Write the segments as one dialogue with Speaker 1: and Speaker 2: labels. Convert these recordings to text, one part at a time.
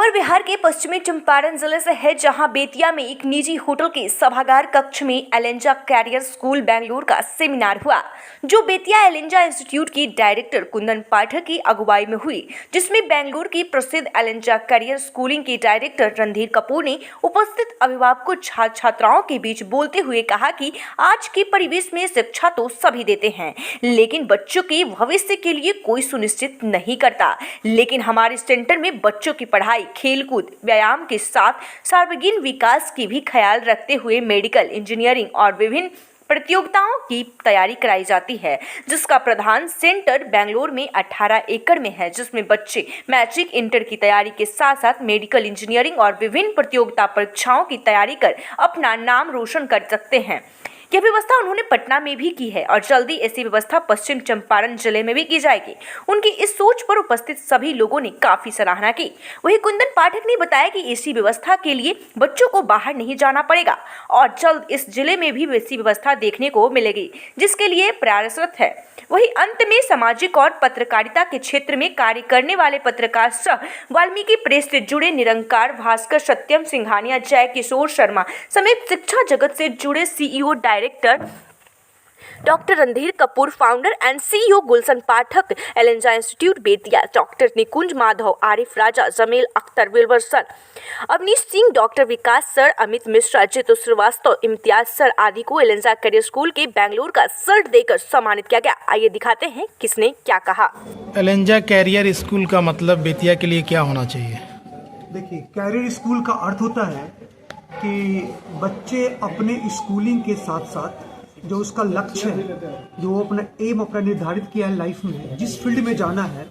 Speaker 1: खबर बिहार के पश्चिमी चंपारण जिले से है, जहां बेतिया में एक निजी होटल के सभागार कक्ष में एलेंजा कैरियर स्कूल बेंगलुरु का सेमिनार हुआ, जो बेतिया एलेंजा इंस्टीट्यूट की डायरेक्टर कुंदन पाठक की अगुवाई में हुई, जिसमें बेंगलुरु की प्रसिद्ध एलेंजा कैरियर स्कूलिंग के डायरेक्टर रणधीर कपूर ने उपस्थित अभिभावकों छात्र छात्राओं के बीच बोलते हुए कहा कि आज के परिवेश में शिक्षा तो सभी देते हैं, लेकिन बच्चों के भविष्य के लिए कोई सुनिश्चित नहीं करता। लेकिन हमारे सेंटर में बच्चों की पढ़ाई, खेलकूद, व्यायाम के साथ सार्वजनिक विकास की भी ख्याल रखते हुए मेडिकल, इंजीनियरिंग और विभिन्न प्रतियोगिताओं की तैयारी कराई जाती है, जिसका प्रधान सेंटर बेंगलुरु में 18 एकड़ में है, जिसमें बच्चे मैट्रिक, इंटर की तैयारी के साथ साथ मेडिकल, इंजीनियरिंग और विभिन्न प्रतियोगिता परीक्षाओं की तैयारी कर अपना नाम रोशन कर सकते हैं। यह व्यवस्था उन्होंने पटना में भी की है और जल्दी ऐसी व्यवस्था पश्चिम चंपारण जिले में भी की जाएगी। उनकी इस सोच पर उपस्थित सभी लोगों ने काफी सराहना की। वहीं कुंदन पाठक ने बताया कि ऐसी व्यवस्था के लिए बच्चों को बाहर नहीं जाना पड़ेगा और जल्द इस जिले में भी वैसी व्यवस्था देखने को मिलेगी, जिसके लिए प्रयासरत है। वहीं अंत में सामाजिक और पत्रकारिता के क्षेत्र में कार्य करने वाले पत्रकार सह वाल्मीकि प्रेस से जुड़े निरंकार भास्कर, सत्यम सिंघानिया, जय किशोर शर्मा समेत शिक्षा जगत से जुड़े CEO, director doctor Randhir Kapoor, founder and CEO Gulshan Pathak, एलेंजा इंस्टीट्यूट बेतिया, डॉक्टर निकुंज माधव, आरिफ राजा, जमील अख्तर, विल्वर, Avnish Singh, doctor Vikas sir, Amit Mishra, Jitu Srivastava, Imtiaz sir आदि को एलेंजा कैरियर स्कूल के बेंगलुरु का शर्ट देकर सम्मानित किया गया। आइए दिखाते हैं किसने क्या कहा।
Speaker 2: एलेंजा कैरियर स्कूल का मतलब बेतिया के लिए क्या होना चाहिए?
Speaker 3: देखिए, कैरियर स्कूल का अर्थ होता है कि बच्चे अपने स्कूलिंग के साथ साथ जो उसका लक्ष्य है, जो वो अपना एम अपना निर्धारित किया है लाइफ में, जिस फील्ड में जाना है,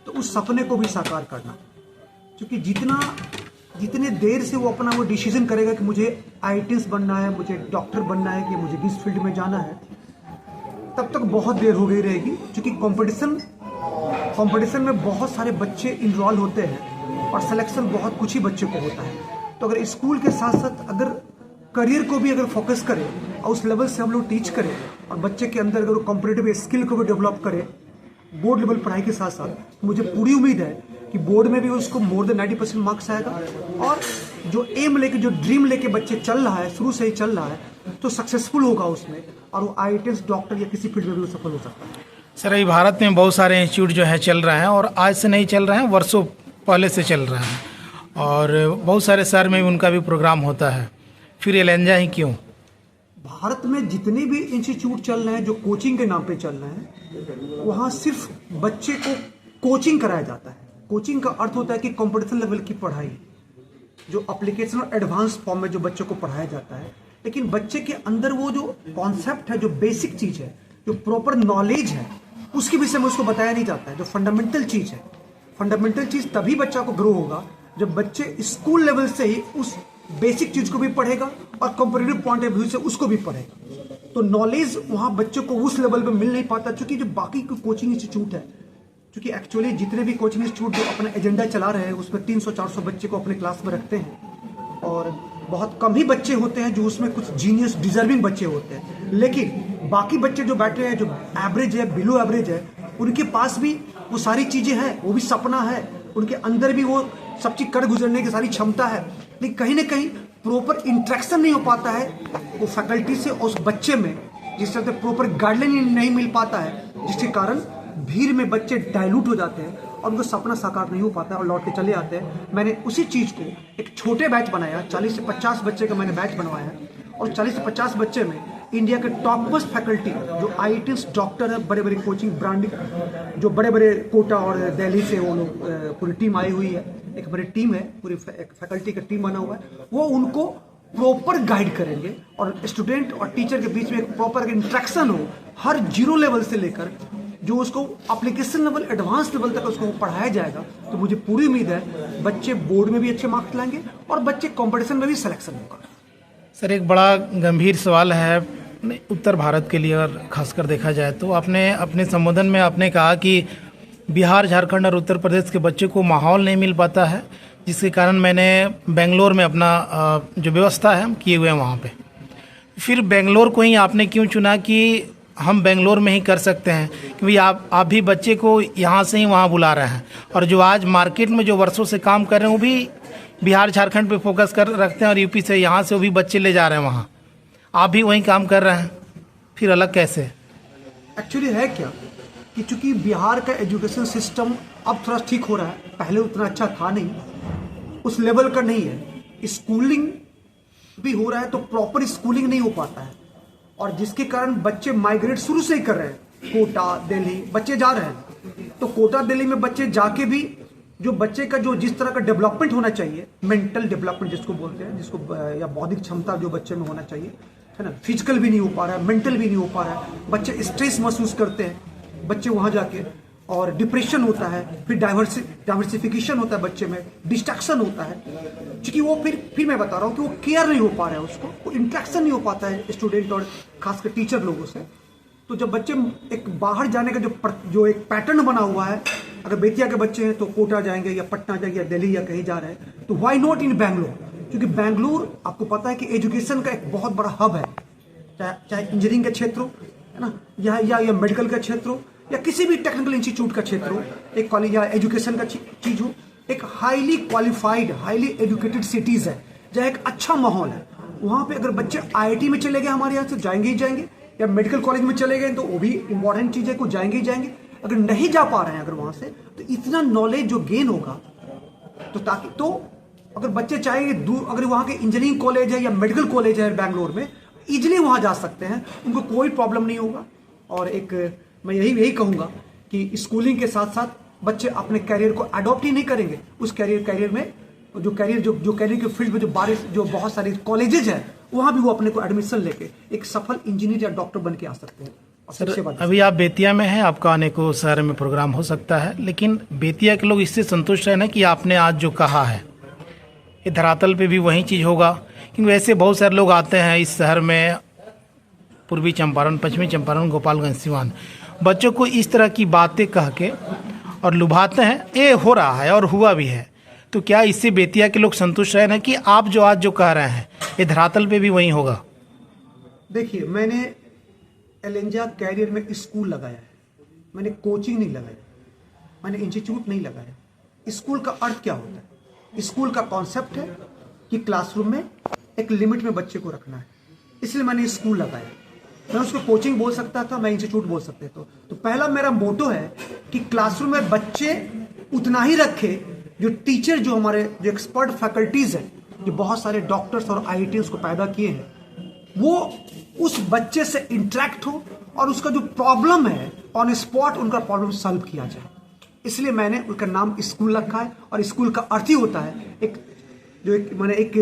Speaker 3: तो उस सपने को भी साकार करना। क्योंकि जितने देर से वो अपना वो डिसीजन करेगा कि मुझे आईएएस बनना है, मुझे डॉक्टर बनना है, कि मुझे किस फील्ड में जाना है, तब तक बहुत देर हो गई रहेगी। क्योंकि कंपटीशन में बहुत सारे बच्चे इनरोल होते हैं और सिलेक्शन बहुत कुछ ही बच्चे को होता है। तो अगर स्कूल के साथ साथ अगर करियर को भी अगर फोकस करें और उस लेवल से हम लोग टीच करें और बच्चे के अंदर अगर कॉम्पिटिटिव स्किल को भी डेवलप करें बोर्ड लेवल पढ़ाई के साथ साथ, मुझे पूरी उम्मीद है कि बोर्ड में भी उसको मोर देन 90% मार्क्स आएगा। और जो एम लेके, जो ड्रीम लेके बच्चे चल रहा है, शुरू से ही चल रहा है, तो सक्सेसफुल होगा उसमें और वो आईएएस, डॉक्टर या किसी फील्ड में भी वो सफल हो सकता है।
Speaker 2: सर, अभी भारत में बहुत सारे इंस्टीट्यूट जो है चल रहे हैं और आज से नहीं चल रहे हैं, वर्षों पहले से चल रहे हैं और बहुत सारे शहर में उनका भी प्रोग्राम होता है, फिर एलेंजा ही क्यों?
Speaker 3: भारत में जितने भी इंस्टीट्यूट चल रहे हैं जो कोचिंग के नाम पे चल रहे हैं, वहाँ सिर्फ बच्चे को कोचिंग कराया जाता है। कोचिंग का अर्थ होता है कि कंपटीशन लेवल की पढ़ाई, जो एप्लीकेशन और एडवांस फॉर्म में जो बच्चों को पढ़ाया जाता है, लेकिन बच्चे के अंदर वो जो कॉन्सेप्ट है, जो बेसिक चीज़ है, जो प्रॉपर नॉलेज है, उसके विषय में उसको बताया नहीं जाता है। जो फंडामेंटल चीज़ है, फंडामेंटल चीज़ तभी बच्चा को ग्रो होगा जब बच्चे स्कूल लेवल से ही उस बेसिक चीज को भी पढ़ेगा और कंपैरेटिव पॉइंट ऑफ व्यू से उसको भी पढ़ेगा। तो नॉलेज वहाँ बच्चों को उस लेवल पे मिल नहीं पाता। क्योंकि जो बाकी कोचिंग इंस्टीट्यूट है, क्योंकि एक्चुअली जितने भी कोचिंग इंस्टीट्यूट जो अपना एजेंडा चला रहे हैं, उसमें 300-400 बच्चे को अपने क्लास में रखते हैं और बहुत कम ही बच्चे होते हैं जो उसमें कुछ जीनियस डिजर्विंग बच्चे होते हैं। लेकिन बाकी बच्चे जो बैठे हैं, जो एवरेज है, बिलो एवरेज है, उनके पास भी वो सारी चीज़ें हैं, वो भी सपना है, उनके अंदर भी वो सब चीज कर गुजरने की सारी क्षमता है, लेकिन कहीं ना कहीं प्रॉपर इंटरेक्शन नहीं हो पाता है वो फैकल्टी से और उस बच्चे में, जिस तरह से प्रॉपर गाइडलाइन नहीं मिल पाता है, जिसके कारण भीड़ में बच्चे डाइल्यूट हो जाते हैं और उनका सपना साकार नहीं हो पाता है और लौट के चले आते हैं। मैंने उसी चीज़ को एक छोटे बैच बनाया, 40 से 50 बच्चे का मैंने बैच बनवाया और 40 से 50 बच्चे में इंडिया के टॉप मोस्ट फैकल्टी जो आईएएस डॉक्टर है, बड़े बड़े कोचिंग ब्रांड, जो बड़े बड़े कोटा और दिल्ली से वो लोग पूरी टीम आई हुई है, एक बड़ी टीम है, पूरी एक फैकल्टी का टीम बना हुआ है, वो उनको प्रॉपर गाइड करेंगे और स्टूडेंट और टीचर के बीच में एक प्रॉपर इंटरेक्शन हो, हर जीरो लेवल से लेकर जो उसको एप्लीकेशन लेवल, एडवांस लेवल तक उसको पढ़ाया जाएगा। तो मुझे पूरी उम्मीद है बच्चे बोर्ड में भी अच्छे मार्क्स लाएंगे और बच्चे कंपटीशन में भी सिलेक्शन होगा।
Speaker 2: सर, एक बड़ा गंभीर सवाल है उत्तर भारत के लिए और खासकर देखा जाए तो आपने अपने संबोधन में आपने कहा कि बिहार, झारखंड और उत्तर प्रदेश के बच्चे को माहौल नहीं मिल पाता है, जिसके कारण मैंने बेंगलोर में अपना जो व्यवस्था है हम किए हुए हैं वहाँ पे। फिर बेंगलोर को ही आपने क्यों चुना कि हम बेंगलोर में ही कर सकते हैं, क्योंकि आप भी बच्चे को यहाँ से ही वहाँ बुला रहे हैं। और जो आज मार्केट में जो वर्षों से काम कर रहे हैं वो भी बिहार झारखंड पे फोकस कर रखते हैं, और यूपी से यहाँ से वो भी बच्चे ले जा रहे हैं वहाँ। आप भी वहीं काम कर रहे हैं, फिर अलग कैसे?
Speaker 3: एक्चुअली है क्या कि चूंकि बिहार का एजुकेशन सिस्टम अब थोड़ा ठीक हो रहा है, पहले उतना अच्छा था नहीं, उस लेवल का नहीं है। स्कूलिंग भी हो रहा है तो प्रॉपर स्कूलिंग नहीं हो पाता है, और जिसके कारण बच्चे माइग्रेट शुरू से ही कर रहे हैं। कोटा दिल्ली बच्चे जा रहे हैं, तो कोटा दिल्ली में बच्चे जाके भी जो बच्चे का जो जिस तरह का डेवलपमेंट होना चाहिए, मेंटल डेवलपमेंट जिसको बोलते हैं, जिसको या बौद्धिक क्षमता जो बच्चे में होना चाहिए, है ना, फिजिकल भी नहीं हो पा रहा है, मेंटल भी नहीं हो पा रहा है। बच्चे स्ट्रेस महसूस करते हैं बच्चे वहाँ जाके, और डिप्रेशन होता है, फिर डाइवर्सिफिकेशन होता है बच्चे में, डिस्ट्रैक्शन होता है, क्योंकि वो फिर मैं बता रहा हूँ कि वो केयर नहीं हो पा रहा है, उसको वो इंट्रैक्शन नहीं हो पाता है स्टूडेंट और खासकर टीचर लोगों से। तो जब बच्चे एक बाहर जाने का जो एक पैटर्न बना हुआ है, अगर बेतिया के बच्चे हैं तो कोटा जाएंगे या पटना जाएंगे या दिल्ली या कहीं जा रहे हैं, तो वाई नॉट इन बैंगलोर, क्योंकि बैंगलोर आपको पता है कि एजुकेशन का एक बहुत बड़ा हब है, चाहे इंजीनियरिंग का क्षेत्र हो, है ना, या मेडिकल का क्षेत्र हो, या किसी भी टेक्निकल इंस्टीट्यूट का क्षेत्र हो, एक कॉलेज या एजुकेशन का चीज हो, एक highly qualified highly educated cities है जहाँ एक अच्छा माहौल है। वहाँ पे अगर बच्चे आईआईटी में चले गए हमारे यहाँ से जाएंगे ही जाएंगे, या मेडिकल कॉलेज में चले गए तो वो भी इंपॉर्टेंट चीज है, को जाएंगे ही जाएंगे। अगर नहीं जा पा रहे हैं अगर वहाँ से, तो इतना नॉलेज जो गेन होगा, तो अगर बच्चे चाहेंगे दूर, अगर वहाँ के इंजीनियरिंग कॉलेज है या मेडिकल कॉलेज है बैंगलोर में, इजिली वहाँ जा सकते हैं, उनको कोई प्रॉब्लम नहीं होगा। और मैं यही कहूँगा कि स्कूलिंग के साथ साथ बच्चे अपने कैरियर को अडॉप्ट ही नहीं करेंगे, उस कैरियर में जो कैरियर के फील्ड में जो बहुत सारे कॉलेजेज हैं, वहाँ भी वो अपने को एडमिशन लेके एक सफल इंजीनियर या डॉक्टर बन के आ सकते हैं।
Speaker 2: सर, अभी आप बेतिया में हैं, आपका आने को शहर में प्रोग्राम हो सकता है, लेकिन बेतिया के लोग इससे संतुष्ट हैं ना कि आपने आज जो कहा है ये धरातल पे भी वही चीज़ होगा? क्योंकि वैसे बहुत सारे लोग आते हैं इस शहर में, पूर्वी चंपारण, पश्चिमी चंपारण, गोपालगंज, सिवान, बच्चों को इस तरह की बातें कह के और लुभाते हैं। ये हो रहा है और हुआ भी है, तो क्या इससे बेतिया के लोग संतुष्ट रहे ना कि आप जो आज जो कह रहे हैं ये धरातल पे भी वही होगा?
Speaker 3: देखिए, मैंने एलेंजा कैरियर में स्कूल लगाया है, मैंने कोचिंग नहीं लगाया, मैंने इंस्टीट्यूट नहीं लगाया। स्कूल का अर्थ क्या होता है? स्कूल का कॉन्सेप्ट है कि क्लासरूम में एक लिमिट में बच्चे को रखना है, इसलिए मैंने स्कूल लगाया। मैं उसको कोचिंग बोल सकता था, मैं इंस्टीट्यूट बोल सकते तो पहला मेरा मोटो है कि क्लासरूम में बच्चे उतना ही रखे जो टीचर, जो हमारे जो एक्सपर्ट फैकल्टीज हैं, जो बहुत सारे डॉक्टर्स और आईआईटीज को पैदा किए हैं, वो उस बच्चे से इंटरेक्ट हो और उसका जो प्रॉब्लम है ऑन स्पॉट उनका प्रॉब्लम सॉल्व किया जाए। इसलिए मैंने उसका नाम स्कूल रखा है। और स्कूल का अर्थ ही होता है एक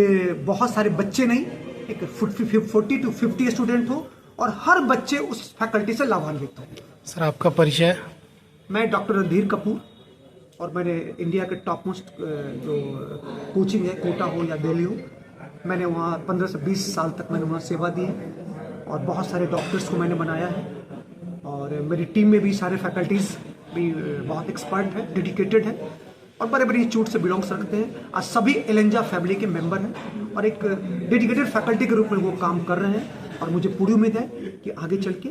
Speaker 3: बहुत सारे बच्चे नहीं, एक 40 to 50 स्टूडेंट हो और हर बच्चे उस फैकल्टी से लाभान्वित हो।
Speaker 2: सर, आपका परिचय?
Speaker 3: मैं डॉक्टर रणधीर कपूर, और मैंने इंडिया के टॉप मोस्ट जो कोचिंग है, कोटा हो या दिल्ली हो, मैंने वहाँ 15 से 20 साल तक मैंने वहाँ सेवा दी है, और बहुत सारे डॉक्टर्स को मैंने बनाया है, और मेरी टीम में भी सारे फैकल्टीज़ भी बहुत एक्सपर्ट है, डेडिकेटेड है, और बड़े बड़े इंस्टीट्यूट से बिलोंग्स रखते हैं। आज सभी एलेंजा फैमिली के मेंबर हैं और एक डेडिकेटेड फैकल्टी के रूप में वो काम कर रहे हैं, और मुझे पूरी उम्मीद है कि आगे चल के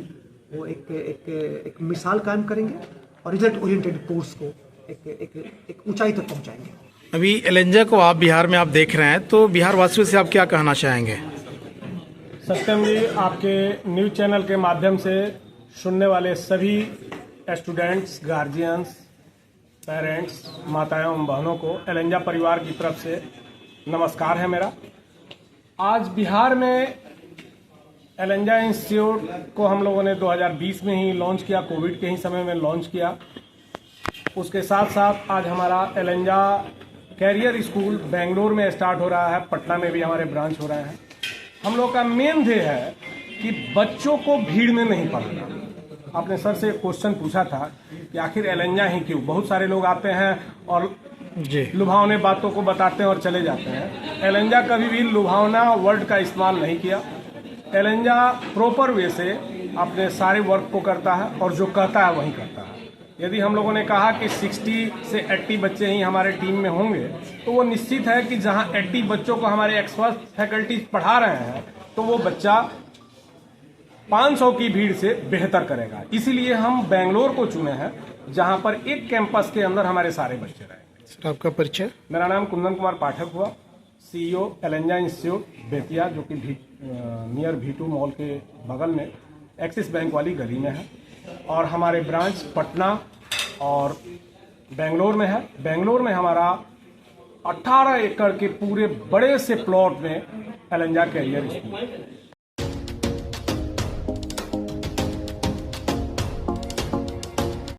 Speaker 3: वो एक मिसाल कायम करेंगे और रिजल्ट ओरिएंटेड कोर्स को एक ऊंचाई तक पहुंचाएंगे।
Speaker 2: अभी एलेंजा को आप बिहार में आप देख रहे हैं, तो बिहार वासियों से आप क्या कहना चाहेंगे?
Speaker 4: सत्यम जी, आपके न्यूज़ चैनल के माध्यम से सुनने वाले सभी स्टूडेंट्स, गार्जियंस, पेरेंट्स, माताएं एवं बहनों को एलेंजा परिवार की तरफ से नमस्कार है मेरा। आज बिहार में एलेंजा इंस्टीट्यूट को हम लोगों ने 2020 में ही लॉन्च किया, कोविड के ही समय में लॉन्च किया। उसके साथ साथ आज हमारा एलेंजा कैरियर स्कूल बेंगलोर में स्टार्ट हो रहा है, पटना में भी हमारे ब्रांच हो रहे हैं। हम लोग का मेन ध्येय है कि बच्चों को भीड़ में नहीं पढ़ाना। आपने सर से एक क्वेश्चन पूछा था कि आखिर एलेंजा ही क्यों? बहुत सारे लोग आते हैं और लुभावने बातों को बताते हैं और चले जाते हैं। एलेंजा कभी भी लुभावना वर्ड का इस्तेमाल नहीं किया। एलेंजा प्रॉपर वे से अपने सारे वर्क को करता है और जो कहता है वही करता है। यदि हम लोगों ने कहा कि 60 से 80 बच्चे ही हमारे टीम में होंगे, तो वो निश्चित है कि जहां 80 बच्चों को हमारे एक्सपर्ट फैकल्टी पढ़ा रहे हैं, तो वो बच्चा 500 की भीड़ से बेहतर करेगा। इसीलिए हम बेंगलोर को चुने हैं, जहां पर एक कैंपस के अंदर हमारे सारे बच्चे रहेंगे।
Speaker 2: सर आपका परिचय?
Speaker 4: मेरा नाम कुंदन कुमार पाठक हुआ, CEO एलेंजा इंस्टीट्यूट बेतिया, जो कि नियर V2 मॉल के बगल में एक्सिस बैंक वाली गली में है, और हमारे ब्रांच पटना और बेंगलोर में है। बेंगलोर में हमारा 18 एकड़ के पूरे बड़े से प्लॉट में एलेंजा कैरियर स्कूल है।